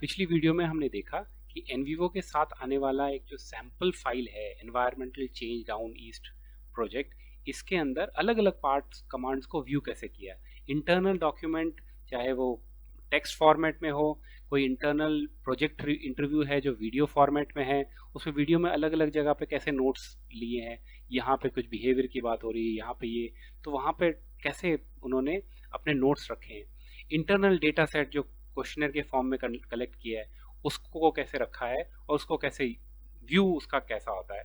पिछली वीडियो में हमने देखा कि एनवीवो के साथ आने वाला एक जो सैंपल फाइल है environmental change down east project, इसके अंदर अलग अलग पार्ट्स कमांड्स को व्यू कैसे किया। इंटरनल डॉक्यूमेंट चाहे वो टेक्स्ट फॉर्मेट में हो, कोई इंटरनल प्रोजेक्ट इंटरव्यू है जो वीडियो फॉर्मेट में है, उसमें वीडियो में अलग अलग जगह पे कैसे नोट्स लिए हैं, यहाँ पे कुछ बिहेवियर की बात हो रही है, यहाँ पे ये, तो वहाँ पे कैसे उन्होंने अपने नोट्स रखे हैं। इंटरनल डेटा सेट जो क्वेश्चनर के फॉर्म में कलेक्ट किया है उसको कैसे रखा है और उसको कैसे व्यू उसका कैसा होता है।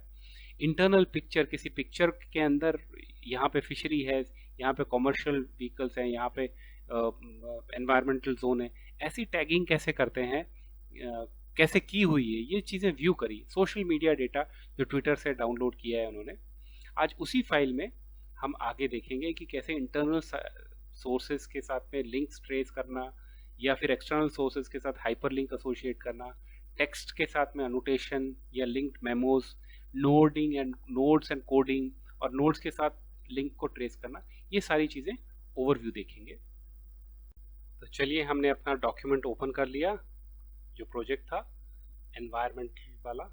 इंटरनल पिक्चर, किसी पिक्चर के अंदर यहाँ पे फिशरी है, यहाँ पे कॉमर्शियल व्हीकल्स हैं, यहाँ पे एनवायरमेंटल जोन है, ऐसी टैगिंग कैसे करते हैं, कैसे की हुई है, ये चीज़ें व्यू करी। सोशल मीडिया डेटा जो ट्विटर से डाउनलोड किया है उन्होंने, आज उसी फाइल में हम आगे देखेंगे कि कैसे इंटरनल सोर्सेज के साथ में लिंक्स ट्रेस करना या फिर एक्सटर्नल सोर्सेज के साथ हाइपरलिंक एसोसिएट करना, टेक्स्ट के साथ में अनोटेशन या linked memos, nodding end nodes and coding और नोड्स के साथ लिंक को ट्रेस करना, ये सारी चीज़ें ओवरव्यू देखेंगे। तो चलिए, हमने अपना डॉक्यूमेंट ओपन कर लिया जो प्रोजेक्ट था एनवायरमेंटल वाला।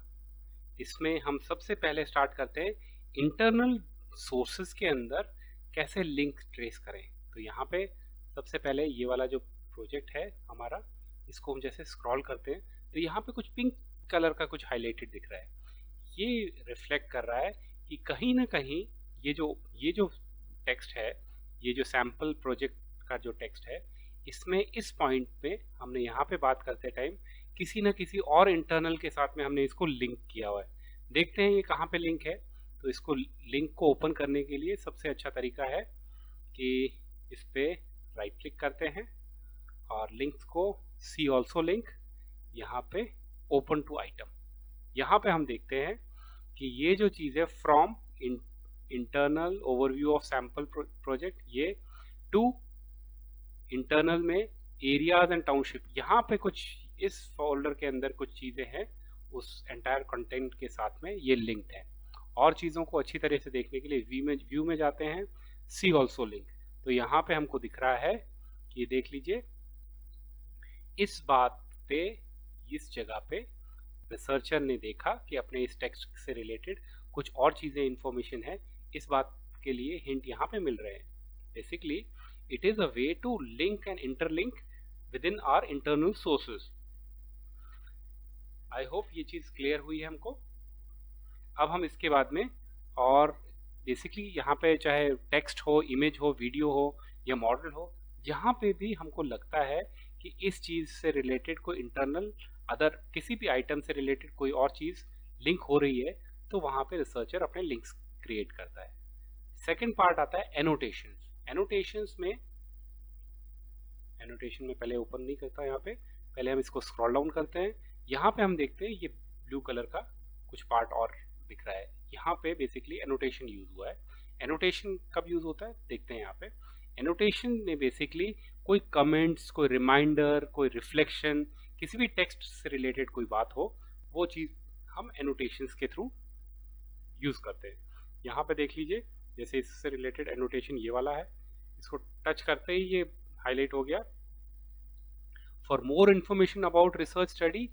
इसमें हम सबसे पहले स्टार्ट करते हैं इंटरनल सोर्सेज के अंदर कैसे लिंक ट्रेस करें। तो यहाँ पे सबसे पहले ये वाला जो प्रोजेक्ट है हमारा, इसको हम जैसे स्क्रॉल करते हैं तो यहाँ पे कुछ पिंक कलर का कुछ हाईलाइटेड दिख रहा है। ये रिफ्लेक्ट कर रहा है कि कहीं ना कहीं ये जो टेक्स्ट है, ये जो सैम्पल प्रोजेक्ट का जो टेक्स्ट है, इसमें इस पॉइंट पे हमने यहाँ पे बात करते टाइम किसी न किसी और इंटरनल के साथ में हमने इसको लिंक किया हुआ है। देखते हैं ये कहाँ पे लिंक है। तो इसको लिंक को ओपन करने के लिए सबसे अच्छा तरीका है कि इस पे राइट क्लिक करते हैं और लिंक्स को सी ऑल्सो लिंक, यहाँ पे ओपन टू आइटम। यहाँ पे हम देखते हैं कि ये जो चीज़ है from internal overview of sample project, ये टू इंटरनल में एरियाज एंड टाउनशिप, यहाँ पे कुछ इस फोल्डर के अंदर कुछ चीज़ें हैं उस एंटायर कंटेंट के साथ में ये लिंक्ड है। और चीज़ों को अच्छी तरह से देखने के लिए व्यू में जाते हैं, सी ऑल्सो लिंक। तो यहाँ पे हमको दिख रहा है कि देख लीजिए, इस बात पे, इस जगह पे रिसर्चर ने देखा कि अपने इस टेक्स्ट से रिलेटेड कुछ और चीज़ें इंफॉर्मेशन है, इस बात के लिए हिंट यहाँ पे मिल रहे हैं। Basically it is a way to link and interlink within our internal sources. I hope ये चीज़ क्लियर हुई है हमको। अब हम इसके बाद में, और बेसिकली यहाँ पे चाहे टेक्स्ट हो, इमेज हो, वीडियो हो या मॉडल हो, जहाँ पे भी हमको लगता है कि इस चीज़ से रिलेटेड कोई इंटरनल अदर किसी भी आइटम से रिलेटेड कोई और चीज़ लिंक हो रही है, तो वहाँ पे रिसर्चर अपने लिंक्स क्रिएट करता है। सेकेंड पार्ट आता है एनोटेशंस। एनोटेशन में पहले ओपन नहीं करता, यहाँ पे पहले हम इसको स्क्रॉल डाउन करते हैं। यहाँ पे हम देखते हैं ये ब्लू कलर का कुछ पार्ट और दिख रहा है, यहाँ पे बेसिकली एनोटेशन यूज हुआ है। एनोटेशन कब यूज होता है देखते हैं। यहाँ पे एनोटेशन में बेसिकली कोई कमेंट्स, कोई रिमाइंडर, कोई रिफ्लेक्शन, किसी भी टेक्स्ट से रिलेटेड कोई बात हो, वो चीज़ हम एनोटेशंस के थ्रू यूज करते हैं। यहाँ पे देख लीजिए, जैसे इससे रिलेटेड एनोटेशन ये वाला है, इसको टच करते ही ये हाईलाइट हो गया। For more information about research study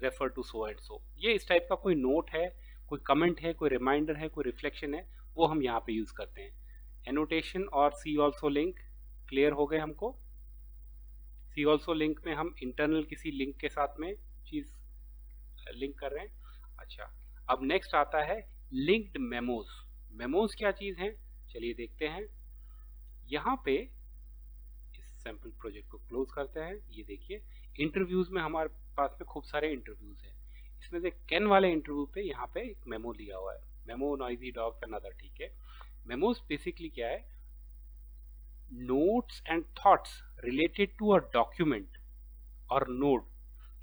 refer to so and so. ये इस टाइप का कोई नोट है, कोई कमेंट है, कोई रिमाइंडर है, कोई रिफ्लेक्शन है, वो हम यहाँ पे यूज करते हैं। एनोटेशन और सी ऑल्सो लिंक क्लियर हो गए हमको। सी ऑल्सो लिंक में हम इंटरनल किसी लिंक के साथ में चीज लिंक कर रहे हैं। अच्छा, अब नेक्स्ट आता है लिंक्ड मेमोज। मेमोज क्या चीज है, चलिए देखते हैं। यहाँ पे इस सैम्पल प्रोजेक्ट को क्लोज करते हैं। ये देखिए, इंटरव्यूज में हमारे पास में खूब सारे इंटरव्यूज हैं। इसमें से कैन वाले इंटरव्यू पे यहाँ पे एक मेमो लिया हुआ है, मेमो नॉइजी डॉग अनदर, ठीक है। मेमोज बेसिकली क्या है, notes and thoughts related to a document और नोड।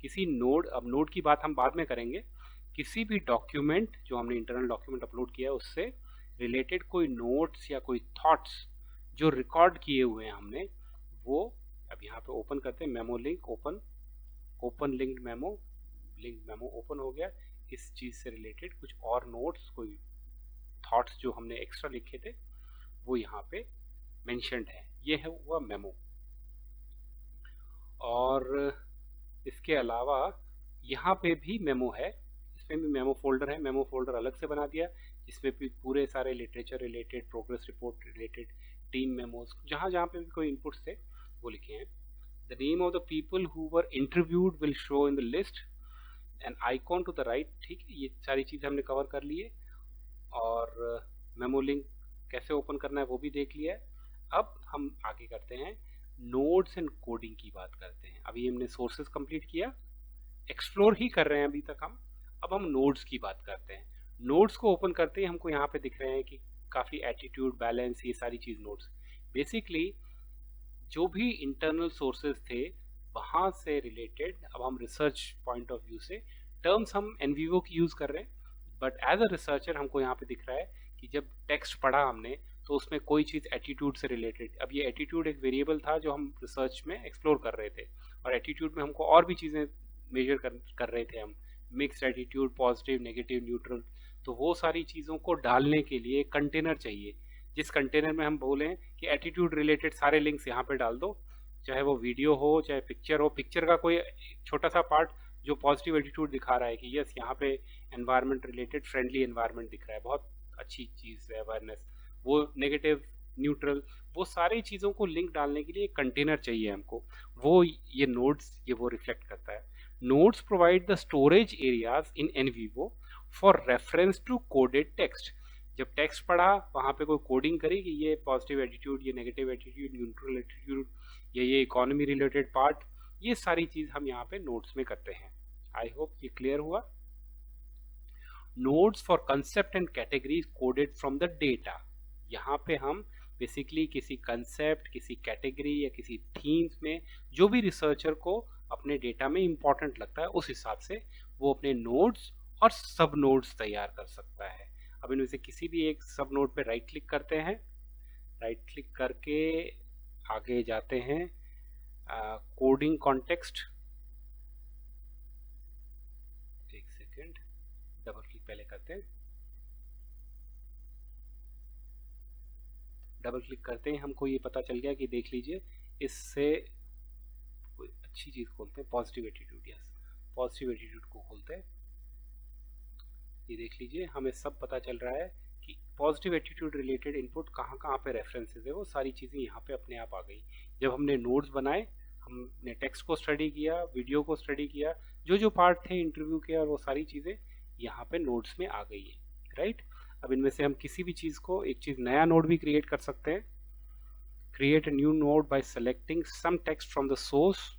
किसी नोड, अब नोड की बात हम बाद में करेंगे, किसी भी डॉक्यूमेंट जो हमने इंटरनल डॉक्यूमेंट अपलोड किया है उससे रिलेटेड कोई नोट्स या कोई थॉट्स जो रिकॉर्ड किए हुए हैं हमने, वो अब यहाँ पे ओपन करते हैं। Memo link open linked memo open हो गया। इस चीज़ से रिलेटेड कुछ और नोट्स, कोई थॉट्स जो हमने एक्स्ट्रा लिखे थे, वो यहाँ पे मेंशन्ड है। ये है हुआ मेमो। और इसके अलावा यहाँ पे भी मेमो है, इसमें भी मेमो फोल्डर है, मेमो फोल्डर अलग से बना दिया जिसमें भी पूरे सारे literature related, progress report related, team memos, जहाँ जहाँ पे भी कोई इनपुट्स थे वो लिखे हैं। The name of the people who were interviewed will show in the list, an icon to the right. ठीक है, ये सारी चीज़ हमने कवर कर ली है, और मेमो लिंक कैसे ओपन करना है वो भी देख लिया है। अब हम आगे करते हैं, नोड्स एंड कोडिंग की बात करते हैं। अभी हमने सोर्सेज कंप्लीट किया, एक्सप्लोर ही कर रहे हैं अभी तक हम। अब हम नोड्स की बात करते हैं। नोड्स को ओपन करते ही हमको यहाँ पे दिख रहे हैं कि काफ़ी एटीट्यूड, बैलेंस, ये सारी चीज़ नोड्स। बेसिकली जो भी इंटरनल सोर्सेज थे वहाँ से रिलेटेड, अब हम रिसर्च पॉइंट ऑफ व्यू से टर्म्स हम एनवीवो की यूज़ कर रहे हैं, बट एज अ रिसर्चर हमको यहाँ पे दिख रहा है कि जब टेक्स्ट पढ़ा हमने तो उसमें कोई चीज़ एटीट्यूड से रिलेटेड, अब ये एटीट्यूड एक वेरिएबल था जो हम रिसर्च में एक्सप्लोर कर रहे थे, और एटीट्यूड में हमको और भी चीज़ें मेजर कर रहे थे हम, mixed attitude, positive, negative, neutral. तो वो सारी चीज़ों को डालने के लिए कंटेनर चाहिए, जिस कंटेनर में हम बोलें कि एटीट्यूड रिलेटेड सारे लिंक्स यहाँ पे डाल दो, चाहे वो वीडियो हो चाहे पिक्चर हो, पिक्चर का कोई छोटा सा पार्ट जो पॉजिटिव एटीट्यूड दिखा रहा है कि यस यहाँ पे एनवायरनमेंट रिलेटेड फ्रेंडली एनवायरनमेंट दिख रहा है, बहुत अच्छी चीज़ है अवेयरनेस, वो नेगेटिव, न्यूट्रल, वो सारी चीज़ों को लिंक डालने के लिए एक कंटेनर चाहिए हमको, वो ये नोड्स ये वो रिफ्लेक्ट करता है। Nodes provide the storage areas in NVivo for reference to coded text. जब टेक्स्ट पढ़ा वहाँ पे कोई कोडिंग करी कि ये पॉजिटिव एटीट्यूड, ये नेगेटिव एटीट्यूड, न्यूट्रल एटीट्यूड, ये इकोनॉमी रिलेटेड पार्ट, ये सारी चीज़ हम यहाँ पे नोट्स में करते हैं। आई होप ये क्लियर हुआ। Nodes for concept and categories coded from the data. यहाँ पे हम बेसिकली किसी कंसेप्ट, किसी कैटेगरी या किसी थीम्स में जो भी रिसर्चर को अपने डेटा में इंपॉर्टेंट लगता है उस हिसाब से वो अपने नोड्स और सब नोड्स तैयार कर सकता है। अब इनमें से किसी भी एक सब नोड पे राइट क्लिक करते हैं, राइट क्लिक करके आगे जाते हैं कोडिंग कॉन्टेक्स्ट, एक सेकेंड, डबल क्लिक पहले करते हैं, डबल क्लिक करते ही हमको ये पता चल गया कि देख लीजिए इससे कोई अच्छी चीज़ खोलते हैं, positive attitude, yes positive attitude को खोलते हैं। ये देख लीजिए हमें सब पता चल रहा है कि पॉजिटिव एटीट्यूड रिलेटेड इनपुट कहाँ कहाँ पे रेफरेंसेस है, वो सारी चीज़ें यहाँ पे अपने आप आ गई। जब हमने नोट्स बनाए, हमने टेक्स्ट को स्टडी किया, वीडियो को स्टडी किया, जो जो पार्ट थे इंटरव्यू के, और वो सारी चीज़ें यहाँ पे नोट्स में आ गई है, राइट। अब इनमें से हम किसी भी चीज़ को, एक चीज़ नया नोड भी क्रिएट कर सकते हैं। Create a new node by selecting some text from the source.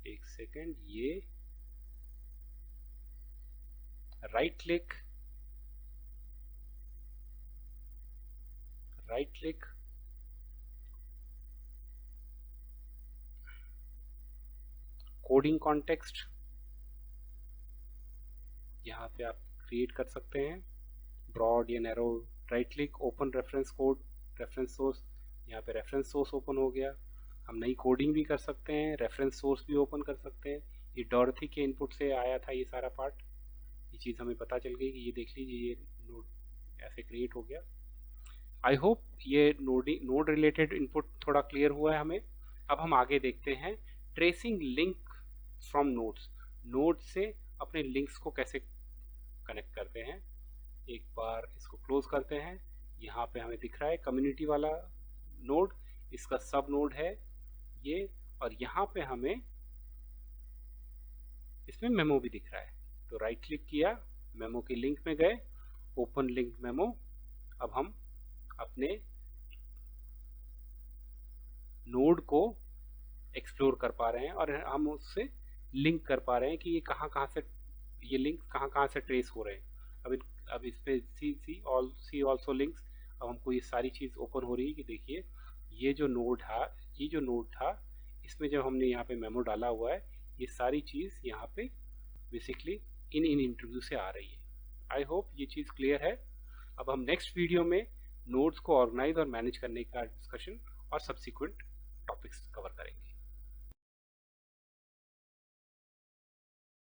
एक सेकेंड, ये राइट क्लिक, कोडिंग कॉन्टेक्स्ट, यहाँ पे आप क्रिएट कर सकते हैं, ब्रॉड या narrow, right click, open reference code, reference source, यहाँ पे रेफरेंस सोर्स ओपन हो गया। हम नई कोडिंग भी कर सकते हैं, रेफरेंस सोर्स भी ओपन कर सकते हैं। ये डॉर्थी के इनपुट से आया था ये सारा पार्ट, ये चीज़ हमें पता चल गई कि ये देख लीजिए ये नोड ऐसे क्रिएट हो गया। आई होप ये नोड रिलेटेड इनपुट थोड़ा क्लियर हुआ है हमें। अब हम आगे देखते हैं tracing link from nodes. Node से अपने लिंक्स को कैसे कनेक्ट करते हैं। एक बार इसको क्लोज करते हैं, यहाँ पे हमें दिख रहा है कम्युनिटी वाला नोड, इसका सब नोड है ये, और यहाँ पे हमें इसमें मेमो भी दिख रहा है। तो राइट क्लिक किया, मेमो के लिंक में गए, ओपन लिंक मेमो। अब हम अपने नोड को एक्सप्लोर कर पा रहे हैं और हम उससे लिंक कर पा रहे हैं कि ये कहाँ कहाँ से, ये लिंक कहाँ कहाँ से ट्रेस हो रहे हैं। अब इस पे सी ऑल्सो लिंक्स। अब हमको ये सारी चीज़ ओपन हो रही है कि देखिए ये जो नोड था इसमें जब हमने यहाँ पे मेमो डाला हुआ है, ये सारी चीज़ यहाँ पे बेसिकली इन इंटरव्यू से आ रही है। आई होप ये चीज़ क्लियर है। अब हम नेक्स्ट वीडियो में नोड्स को ऑर्गेनाइज और मैनेज करने का डिस्कशन और सब्सिक्वेंट टॉपिक्स कवर करेंगे।